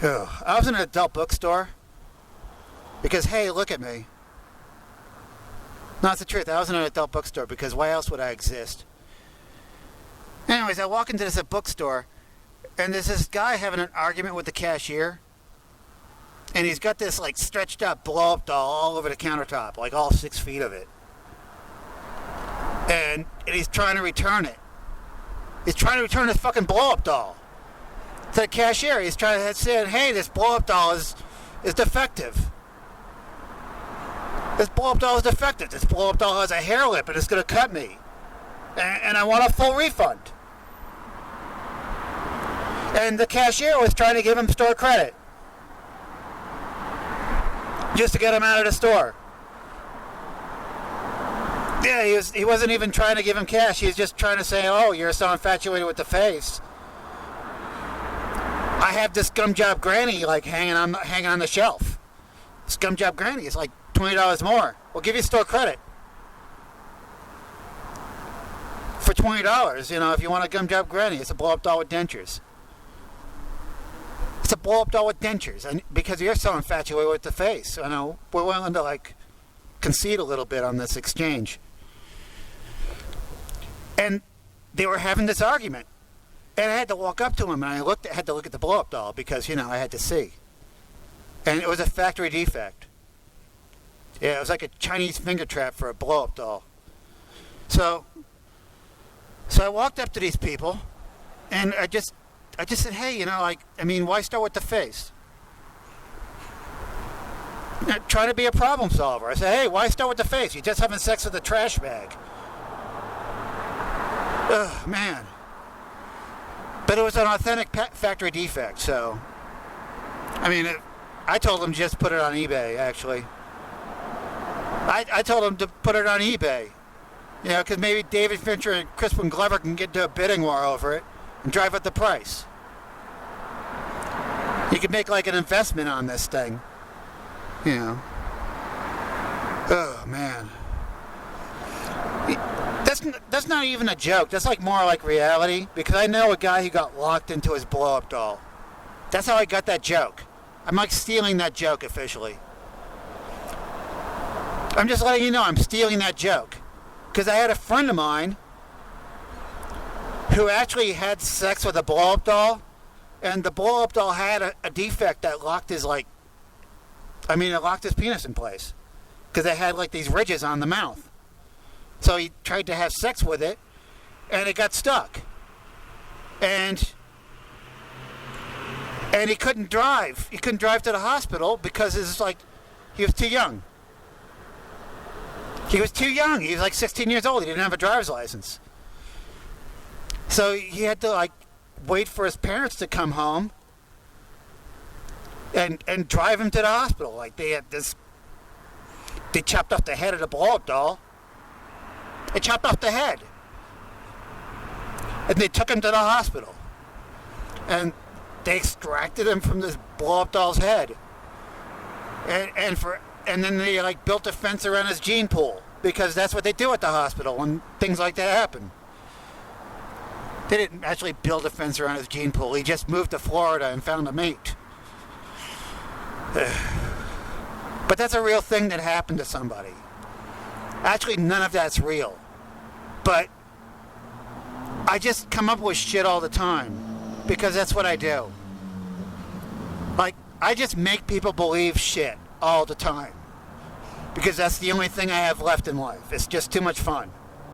Ugh. I was in an adult bookstore because, hey, look at me. No, it's the truth. I was in an adult bookstore because why else would I exist? Anyways, I walk into this bookstore and there's this guy having an argument with the cashier. And he's got this like stretched up blow up doll all over the countertop, like all 6 feet of it. And he's trying to return it. He's trying to return this fucking blow up doll to the cashier. He's trying to say, hey, this blow up doll is defective. This blow up doll is defective. This blow up doll has a hair lip and it's going to cut me. And I want a full refund. And the cashier was trying to give him store credit. Just to get him out of the store. Yeah, he wasn't even trying to give him cash. He was just trying to say, oh, you're so infatuated with the face. I have this gum job granny like hanging on the shelf. This gum job granny is like $20 more. We'll give you store credit. For $20, if you want a gum job granny, it's a blow up doll with dentures. It's a blow up doll with dentures, and because you're so infatuated with the face, we're willing to concede a little bit on this exchange. And they were having this argument, and I had to walk up to him, and I had to look at the blow up doll because I had to see, and it was a factory defect. Yeah, it was like a Chinese finger trap for a blow up doll. So I walked up to these people, and I just said, hey, why start with the face? Trying to be a problem solver. I said, hey, why start with the face? You're just having sex with a trash bag. Ugh, man. But it was an authentic factory defect, so... I told him just put it on eBay, actually. I told him to put it on eBay. Because maybe David Fincher and Crispin Glover can get into a bidding war over it and drive up the price. You could make an investment on this thing. Oh, man. That's not even a joke. That's more like reality. Because I know a guy who got locked into his blow-up doll. That's how I got that joke. I'm stealing that joke officially. I'm just letting you know I'm stealing that joke. Because I had a friend of mine who actually had sex with a blow-up doll. And the blow-up doll had a defect that locked his, it locked his penis in place. Because it had, these ridges on the mouth. So he tried to have sex with it, and it got stuck. And he couldn't drive. He couldn't drive to the hospital because he was too young. He was too young. He was 16 years old. He didn't have a driver's license. So he had to, wait for his parents to come home and drive him to the hospital. They chopped off the head of the blow-up doll. They chopped off the head. And they took him to the hospital. And they extracted him from this blow-up doll's head. And then they built a fence around his gene pool. Because that's what they do at the hospital when things like that happen. They didn't actually build a fence around his gene pool. He just moved to Florida and found a mate. But that's a real thing that happened to somebody. Actually, none of that's real. But I just come up with shit all the time. Because that's what I do. I just make people believe shit all the time. Because that's the only thing I have left in life. It's just too much fun.